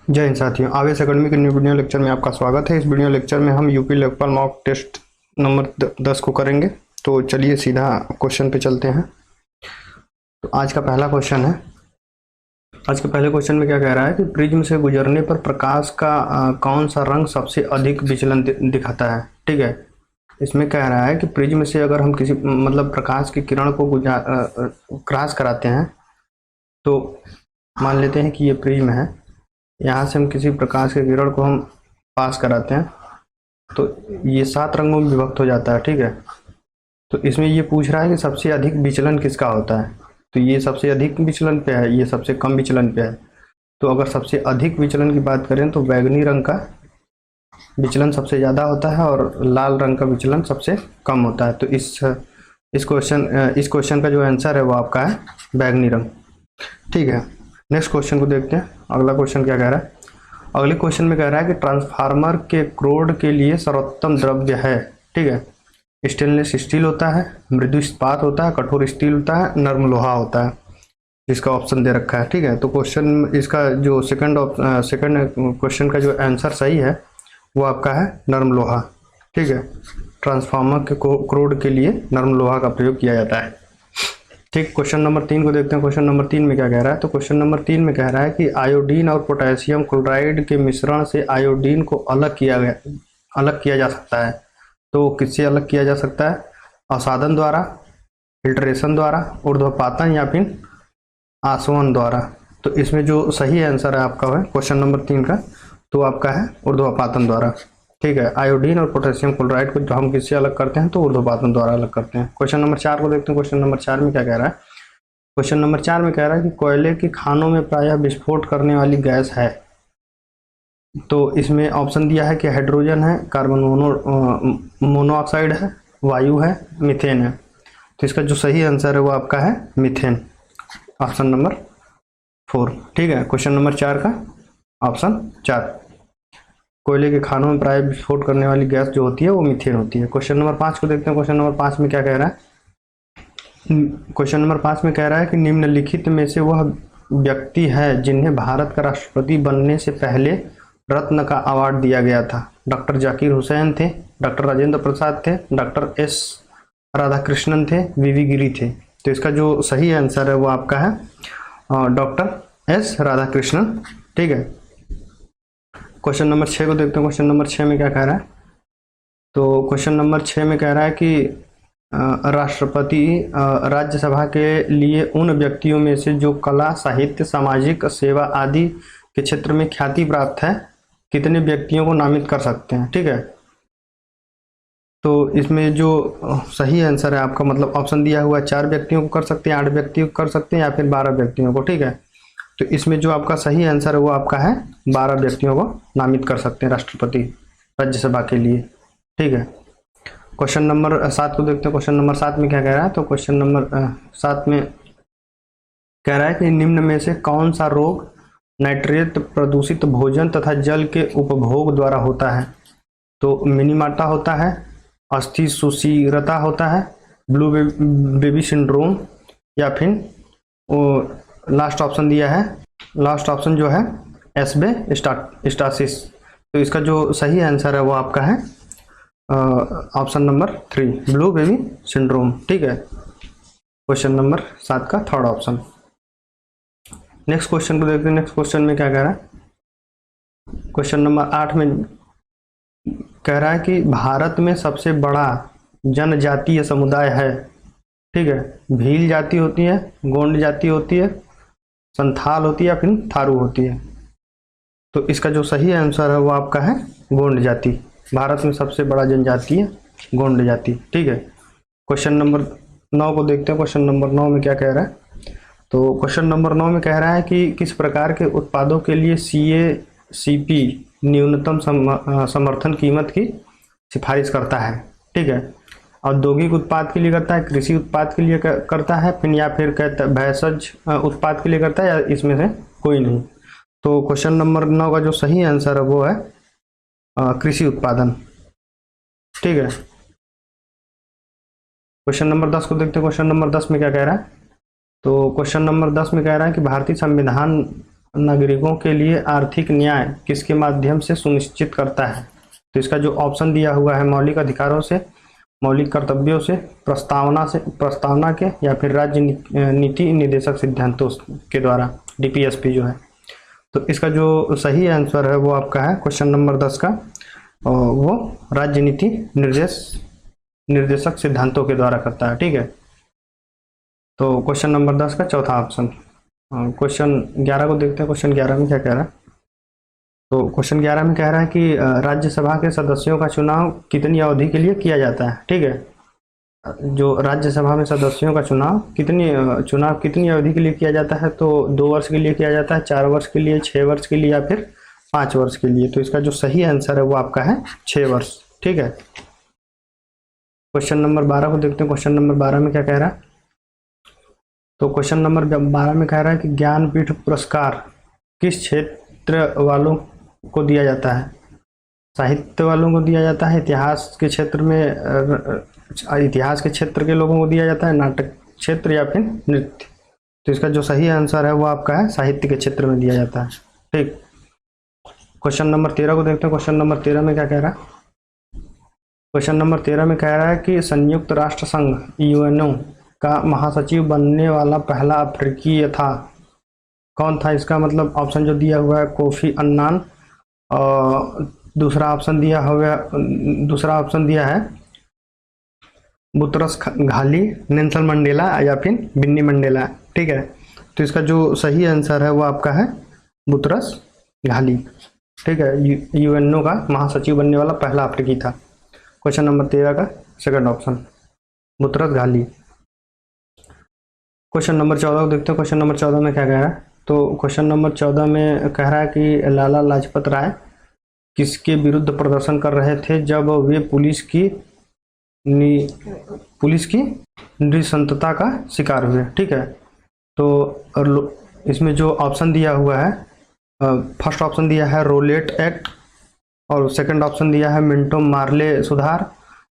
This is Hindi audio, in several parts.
जय हिंद साथियों, आवेश एकेडमी के न्यू वीडियो लेक्चर में आपका स्वागत है। इस वीडियो लेक्चर में हम यूपी लेखपाल मॉक टेस्ट नंबर 10 को करेंगे। तो चलिए सीधा क्वेश्चन पे चलते हैं। तो आज का पहला क्वेश्चन है। आज के पहले क्वेश्चन में क्या कह रहा है कि प्रिज्म से गुजरने पर प्रकाश का कौन सा रंग सबसे अधिक विचलन दिखाता है। ठीक है, इसमें कह रहा है कि प्रिज्म से अगर हम किसी प्रकाश की किरण को क्रॉस कराते हैं, तो मान लेते हैं कि ये प्रिज्म है, यहाँ से हम किसी प्रकाश के किरण को हम पास कराते हैं तो ये 7 रंगों में विभक्त हो जाता है। ठीक है, तो इसमें ये पूछ रहा है कि सबसे अधिक विचलन किसका होता है। तो ये सबसे अधिक विचलन पे है, ये सबसे कम विचलन पे है। तो अगर सबसे अधिक विचलन की बात करें तो बैगनी रंग का विचलन सबसे ज़्यादा होता है और लाल रंग का विचलन सबसे कम होता है। तो इस क्वेश्चन का जो आंसर है वो आपका है बैगनी रंग। ठीक है, नेक्स्ट क्वेश्चन को देखते हैं। अगला क्वेश्चन क्या कह रहा है। अगले क्वेश्चन में कह रहा है कि ट्रांसफार्मर के क्रोड के लिए सर्वोत्तम द्रव्य है। ठीक है, स्टेनलेस स्टील होता है, मृदु इस्पात होता है, कठोर स्टील होता है, नर्म लोहा होता है। इसका ऑप्शन दे रखा है। ठीक है, तो क्वेश्चन इसका जो सेकंड क्वेश्चन का जो आंसर सही है वो आपका है नर्म लोहा। ठीक है, ट्रांसफार्मर के क्रोड के लिए नर्म लोहा का प्रयोग किया जाता है। ठीक, क्वेश्चन नंबर 3 को देखते हैं। क्वेश्चन नंबर 3 में क्या कह रहा है। तो क्वेश्चन नंबर 3 में कह रहा है कि आयोडीन और पोटेशियम क्लोराइड के मिश्रण से आयोडीन को अलग किया जा सकता है। तो किससे अलग किया जा सकता है? असादन द्वारा, फिल्ट्रेशन द्वारा, ऊर्ध्वपातन या फिर आसवन द्वारा। तो इसमें जो सही आंसर है आपका है क्वेश्चन नंबर 3 का, तो आपका है ऊर्ध्वपातन द्वारा। ठीक है, आयोडीन और पोटेशियम क्लोराइड को जो हम किससे अलग करते हैं तो ऊर्ध्वपातन द्वारा अलग करते हैं। क्वेश्चन नंबर 4 को देखते हैं। क्वेश्चन नंबर 4 में क्या कह रहा है। क्वेश्चन नंबर 4 में कह रहा है कि कोयले की खानों में प्रायः विस्फोट करने वाली गैस है। तो इसमें ऑप्शन दिया है कि हाइड्रोजन है, कार्बन मोनोऑक्साइड है, वायु है, मीथेन है। तो इसका जो सही आंसर है वो आपका है मीथेन, ऑप्शन नंबर 4। ठीक है, क्वेश्चन नंबर 4 का ऑप्शन 4। कोयले के खानों में प्राय विस्फोट करने वाली गैस जो होती है वो मीथेन होती है। क्वेश्चन नंबर 5 को देखते हैं। क्वेश्चन नंबर 5 में क्या कह रहा है। क्वेश्चन नंबर 5 में कह रहा है कि निम्नलिखित में से वह व्यक्ति है जिन्हें भारत का राष्ट्रपति बनने से पहले रत्न का अवार्ड दिया गया था। डॉक्टर जाकिर हुसैन थे, डॉक्टर राजेंद्र प्रसाद थे, डॉक्टर एस राधाकृष्णन थे, वीवी गिरी थे। तो इसका जो सही आंसर है वो आपका है डॉक्टर एस राधाकृष्णन। ठीक है, क्वेश्चन नंबर 6 को देखते हैं। क्वेश्चन नंबर 6 में क्या कह रहा है। तो क्वेश्चन नंबर 6 में कह रहा है कि राष्ट्रपति राज्यसभा के लिए उन व्यक्तियों में से जो कला, साहित्य, सामाजिक सेवा आदि के क्षेत्र में ख्याति प्राप्त है, कितने व्यक्तियों को नामित कर सकते हैं। ठीक है, तो इसमें जो सही आंसर है आपका ऑप्शन दिया हुआ 4 व्यक्तियों को कर सकते हैं, 8 व्यक्तियों को कर सकते हैं या फिर 12 व्यक्तियों को। ठीक है, तो इसमें जो आपका सही आंसर है वो आपका है 12 व्यक्तियों को नामित कर सकते हैं राष्ट्रपति राज्यसभा के लिए। ठीक है, क्वेश्चन नंबर 7 को देखते हैं। क्वेश्चन नंबर 7 में क्या कह रहा है। तो क्वेश्चन नंबर 7 में कह रहा है कि निम्न में से कौन सा रोग नाइट्रेट प्रदूषित भोजन तथा जल के उपभोग द्वारा होता है। तो मिनीमाटा होता है, अस्थि सुशीरता होता है, ब्लू बेबी सिंड्रोम, या फिर लास्ट ऑप्शन दिया है, लास्ट ऑप्शन जो है एस्बेस्टोसिस। तो इसका जो सही आंसर है वो आपका है option number 3, blue baby syndrome. ठीक है, क्वेश्चन नंबर 7 का थर्ड ऑप्शन। नेक्स्ट क्वेश्चन को देखते हैं। नेक्स्ट क्वेश्चन में क्या कह रहा है। क्वेश्चन नंबर 8 में कह रहा है कि भारत में सबसे बड़ा जनजातीय समुदाय है। ठीक है, भील जाति होती है, गोंड जाति होती है, संथाल होती है या फिर थारू होती है। तो इसका जो सही आंसर है वो आपका है गोंड जाति। भारत में सबसे बड़ा जनजाति है गोंड जाति। ठीक है, क्वेश्चन नंबर 9 को देखते हैं। क्वेश्चन नंबर 9 में क्या कह रहा है। तो क्वेश्चन नंबर 9 में कह रहा है कि किस प्रकार के उत्पादों के लिए CACP न्यूनतम समर्थन कीमत की सिफारिश करता है। ठीक है, औद्योगिक उत्पाद के लिए करता है, कृषि उत्पाद के लिए करता है, फिर या फिर कहता है भैषज उत्पाद के लिए करता है, या इसमें से कोई नहीं। तो क्वेश्चन नंबर 9 का जो सही आंसर है वो है कृषि उत्पादन। ठीक है, क्वेश्चन नंबर 10 को देखते हैं। क्वेश्चन नंबर 10 में क्या कह रहा है। तो क्वेश्चन नंबर 10 में कह रहा है कि भारतीय संविधान नागरिकों के लिए आर्थिक न्याय किसके माध्यम से सुनिश्चित करता है? तो इसका जो ऑप्शन दिया हुआ है, मौलिक अधिकारों से, मौलिक कर्तव्यों से, प्रस्तावना के, या फिर राज्य नीति निर्देशक सिद्धांतों के द्वारा, डीपीएसपी जो है। तो इसका जो सही आंसर है वो आपका है क्वेश्चन नंबर 10 का, वो राज्य नीति निर्देशक सिद्धांतों के द्वारा करता है। ठीक है, तो क्वेश्चन नंबर 10 का चौथा ऑप्शन। क्वेश्चन 11 को देखते हैं, क्वेश्चन 11 में क्या कह रहा है। तो क्वेश्चन 11 में कह रहा है कि राज्यसभा के सदस्यों का चुनाव कितनी अवधि के लिए किया जाता है? ठीक है, जो राज्यसभा में सदस्यों का चुनाव कितनी अवधि के लिए किया जाता है? तो 2 वर्ष के लिए किया जाता है, 4 वर्ष के लिए, 6 वर्ष के लिए, या फिर 5 वर्ष के लिए। तो इसका जो सही आंसर है वो आपका है 6 वर्ष। ठीक है, क्वेश्चन नंबर 12 को देखते हैं। क्वेश्चन नंबर 12 में क्या कह रहा है। तो क्वेश्चन नंबर 12 में कह रहा है कि ज्ञानपीठ पुरस्कार किस क्षेत्र वालों को दिया जाता है? साहित्य वालों को दिया जाता है, इतिहास के क्षेत्र में, इतिहास के क्षेत्र के लोगों को दिया जाता है, नाटक क्षेत्र, या फिर नृत्य? तो इसका जो सही आंसर है वो आपका है साहित्य के क्षेत्र में दिया जाता है। ठीक, क्वेश्चन नंबर 13 को देखते हैं। क्वेश्चन नंबर 13 में क्या कह रहा है। क्वेश्चन नंबर 13 में कह रहा है कि संयुक्त राष्ट्र संघ यूएनओ का महासचिव बनने वाला पहला अफ्रीकीय था, कौन था? इसका मतलब ऑप्शन जो दिया हुआ है, कोफी अन्नान, और दूसरा ऑप्शन दिया है बुतरस घाली, नेल्सन मंडेला, या फिर बिन्नी मंडेला। ठीक है, तो इसका जो सही आंसर है वो आपका है बुतरस घाली। ठीक है, यूएनओ का महासचिव बनने वाला पहला अफ्रीकी था। क्वेश्चन नंबर 13 का second option Boutros Ghali. Question number 14 को देखते हैं। क्वेश्चन नंबर 14 में क्या कह रहा है। तो क्वेश्चन नंबर 14 में कह रहा है कि लाला लाजपत राय किसके विरुद्ध प्रदर्शन कर रहे थे जब वे पुलिस की नृशंसता का शिकार हुए? ठीक है, तो इसमें जो ऑप्शन दिया हुआ है, फर्स्ट ऑप्शन दिया है रोलेट एक्ट, और सेकंड ऑप्शन दिया है मिंटो मार्ले सुधार,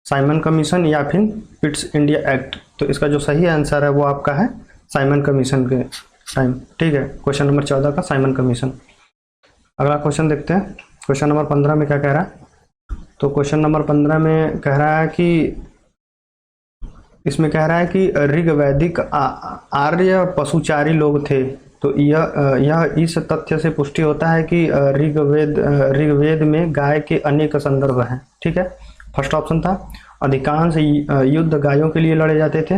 साइमन कमीशन, या फिर पिट्स इंडिया एक्ट। तो इसका जो सही आंसर है वो आपका है साइमन कमीशन के टाइम। ठीक है, क्वेश्चन नंबर 14 का साइमन कमीशन। अगला क्वेश्चन देखते हैं। क्वेश्चन नंबर 15 में क्या कह रहा है। तो क्वेश्चन नंबर 15 में कह रहा है कि इसमें कह रहा है कि ऋग्वैदिक आर्य पशुचारी लोग थे। तो यह इस तथ्य से पुष्टि होता है कि ऋग्वेद में गाय के अनेक संदर्भ हैं। ठीक है, फर्स्ट ऑप्शन था अधिकांश युद्ध गायों के लिए लड़े जाते थे,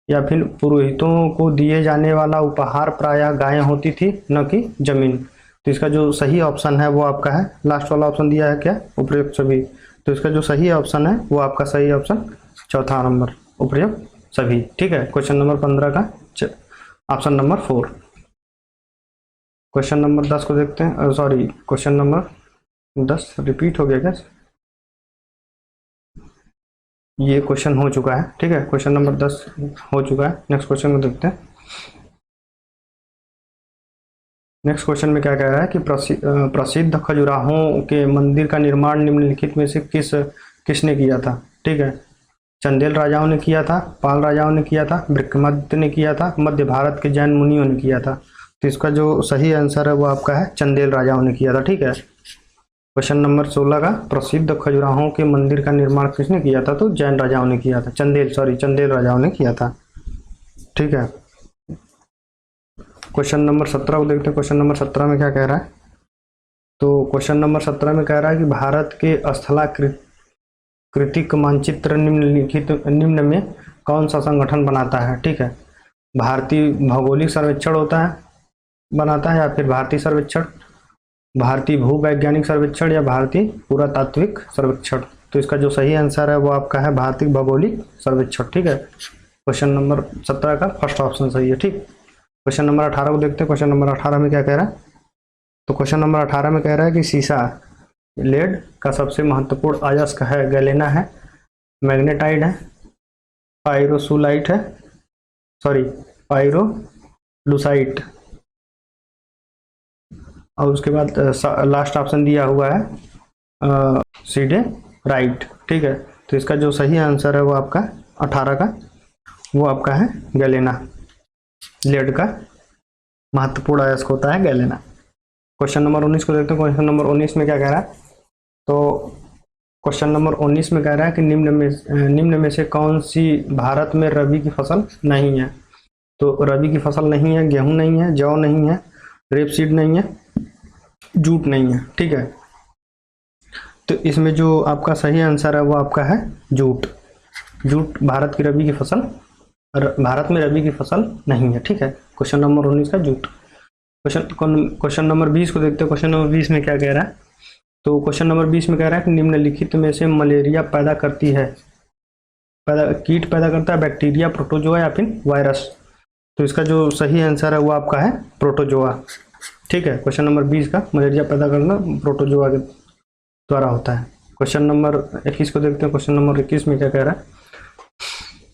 या फिर पुरोहितों को दिए जाने वाला उपहार प्रायः गायें होती थी, न कि जमीन। तो इसका जो सही ऑप्शन है वो आपका है लास्ट वाला ऑप्शन दिया है क्या, उपयुक्त सभी। तो इसका जो सही ऑप्शन है वो आपका सही ऑप्शन चौथा नंबर, उपयुक्त सभी। ठीक है, क्वेश्चन नंबर 15 का ऑप्शन नंबर 4। क्वेश्चन नंबर 10 को देखते हैं। सॉरी, क्वेश्चन नंबर 10 रिपीट हो गया क्या? ये क्वेश्चन हो चुका है। ठीक है, क्वेश्चन नंबर 10 हो चुका है। नेक्स्ट क्वेश्चन को देखते हैं। नेक्स्ट क्वेश्चन में क्या कह रहा है कि प्रसिद्ध खजुराहों के मंदिर का निर्माण निम्नलिखित में से किसने किया था? ठीक है, चंदेल राजाओं ने किया था, पाल राजाओं ने किया था, विक्रमादित्य ने किया था, मध्य भारत के जैन मुनियों ने किया था। तो इसका जो सही आंसर है वो आपका है चंदेल राजाओं ने किया था। ठीक है, क्वेश्चन नंबर 16 का प्रसिद्ध खजुराहों के मंदिर का निर्माण किसने किया था? तो जैन राजाओं ने किया था, चंदेल राजाओं ने किया था। ठीक है, क्वेश्चन नंबर 17 को देखते हैं। क्वेश्चन नंबर 17 में क्या कह रहा है। तो क्वेश्चन नंबर 17 में कह रहा है कि भारत के स्थलाकृतिक मानचित्र निम्न में कौन सा संगठन बनाता है? ठीक है, भारतीय भौगोलिक सर्वेक्षण बनाता है, या फिर भारतीय सर्वेक्षण, भारतीय भूवैज्ञानिक सर्वेक्षण, या भारतीय पुरातात्विक सर्वेक्षण। तो इसका जो सही आंसर है वो आपका है भारतीय भौगोलिक सर्वेक्षण। ठीक है, क्वेश्चन नंबर 17 का फर्स्ट ऑप्शन सही है। ठीक, क्वेश्चन नंबर 18 को देखते हैं। क्वेश्चन नंबर 18 में क्या कह रहा है। तो क्वेश्चन नंबर 18 में कह रहा है कि सीसा लेड का सबसे महत्वपूर्ण अयस्क है, गैलेना है, मैग्नेटाइट है, पायरोलुसाइट है, पायरोलुसाइट, और उसके बाद लास्ट ऑप्शन दिया हुआ है सीडे राइट। ठीक है, तो इसका जो सही आंसर है वो आपका 18 का वो आपका है गैलेना। लेड का महत्वपूर्ण अयस्क होता है गैलेना। क्वेश्चन नंबर 19 को देखते हैं। क्वेश्चन नंबर 19 में क्या कह रहा है? तो क्वेश्चन नंबर 19 में कह रहा है कि निम्न में से कौन सी भारत में रबी की फसल नहीं है? तो रबी की फसल नहीं है, गेहूं नहीं है, जौ नहीं है, रेपसीड नहीं है, जूट नहीं है। ठीक है, तो इसमें जो आपका सही आंसर है वो आपका है जूट। जूट भारत की रबी की फसल, भारत में रबी की फसल नहीं है। ठीक है, क्वेश्चन नंबर 19 का जूट। क्वेश्चन नंबर 20 को देखते हैं। क्वेश्चन नंबर 20 में क्या कह रहा है? तो क्वेश्चन नंबर 20 में कह रहा है कि निम्नलिखित में से मलेरिया पैदा करती है, कीट पैदा करता है, बैक्टीरिया, प्रोटोजोआ या फिर वायरस? तो इसका जो सही आंसर है वो आपका है प्रोटोजोआ। ठीक है, क्वेश्चन नंबर 20 का मलेरिया पैदा करना प्रोटोजोआ के द्वारा होता है। क्वेश्चन नंबर 21 को देखते हैं। क्वेश्चन नंबर 21 में क्या कह रहा है?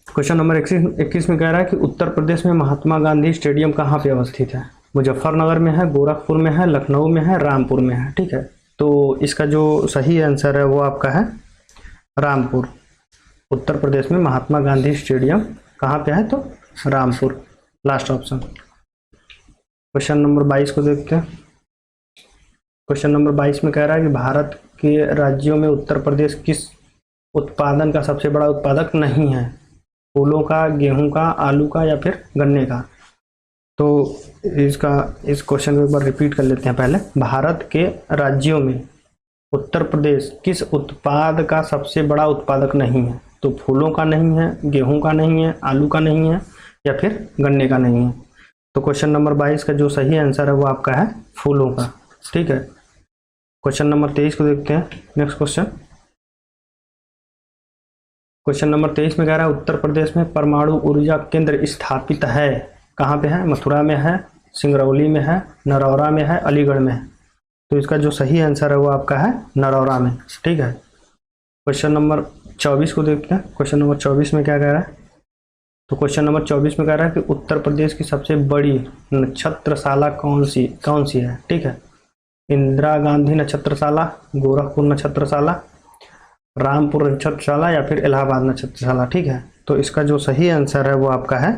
क्वेश्चन नंबर 21 में कह रहा है कि उत्तर प्रदेश में महात्मा गांधी स्टेडियम कहाँ पे अवस्थित है? मुजफ्फरनगर में है, गोरखपुर में है, लखनऊ में है, रामपुर में है। ठीक है, तो इसका जो सही आंसर है वो आपका है रामपुर। उत्तर प्रदेश में महात्मा गांधी स्टेडियम कहाँ पे है? तो Rampur, last option. Question number 22 को देखते हैं। क्वेश्चन नंबर 22 में कह रहा है कि भारत के राज्यों में उत्तर प्रदेश किस उत्पादन का सबसे बड़ा उत्पादक नहीं है? फूलों का, गेहूं का, आलू का या फिर गन्ने का? तो इस क्वेश्चन को एक बार रिपीट कर लेते हैं पहले। भारत के राज्यों में उत्तर प्रदेश किस उत्पाद का सबसे बड़ा उत्पादक नहीं है? तो फूलों का नहीं है, गेहूं का नहीं है, आलू का नहीं है या फिर गन्ने का नहीं है। तो क्वेश्चन नंबर 22 का जो सही आंसर है वो आपका है फूलों का। ठीक है, क्वेश्चन नंबर 23 को देखते हैं। नेक्स्ट क्वेश्चन, क्वेश्चन नंबर 23 में कह रहा है उत्तर प्रदेश में परमाणु ऊर्जा केंद्र स्थापित है, कहाँ पे है? मथुरा में है, सिंगरौली में है, नरौरा में है, अलीगढ़ में है? तो इसका जो सही आंसर है वो आपका है नरौरा में। ठीक है, क्वेश्चन नंबर 24 को देखते हैं। क्वेश्चन नंबर 24 में क्या कह रहा है? तो क्वेश्चन नंबर 24 में कह रहा है कि उत्तर प्रदेश की सबसे बड़ी नक्षत्रशाला कौन सी है? ठीक है, इंदिरा गांधी नक्षत्रशाला, गोरखपुर नक्षत्रशाला, रामपुर नक्षत्रशाला या फिर इलाहाबाद नक्षत्रशाला? ठीक है, तो इसका जो सही आंसर है वो आपका है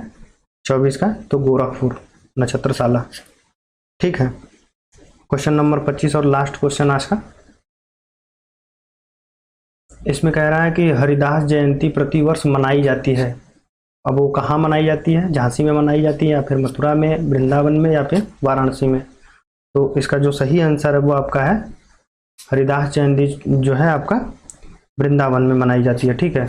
24 का, तो गोरखपुर नक्षत्रशाला। ठीक है, क्वेश्चन नंबर 25 और लास्ट क्वेश्चन आज का। इसमें कह रहा है कि हरिदास जयंती प्रतिवर्ष मनाई जाती है। अब वो कहाँ मनाई जाती है? झांसी में मनाई जाती है या फिर मथुरा में, वृंदावन में या फिर वाराणसी में? तो इसका जो सही आंसर है वो आपका है हरिदास जयंती जो है आपका वृंदावन में मनाई जाती है। ठीक है,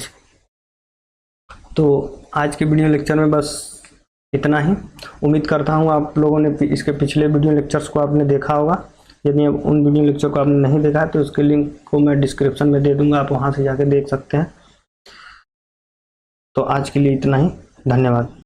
तो आज के वीडियो लेक्चर में बस इतना ही। उम्मीद करता हूँ आप लोगों ने इसके पिछले वीडियो लेक्चर्स को आपने देखा होगा। यदि उन वीडियो लेक्चर को आपने नहीं देखा तो उसके लिंक को मैं डिस्क्रिप्शन में दे दूंगा, आप वहाँ से जाके देख सकते हैं। तो आज के लिए इतना ही, धन्यवाद।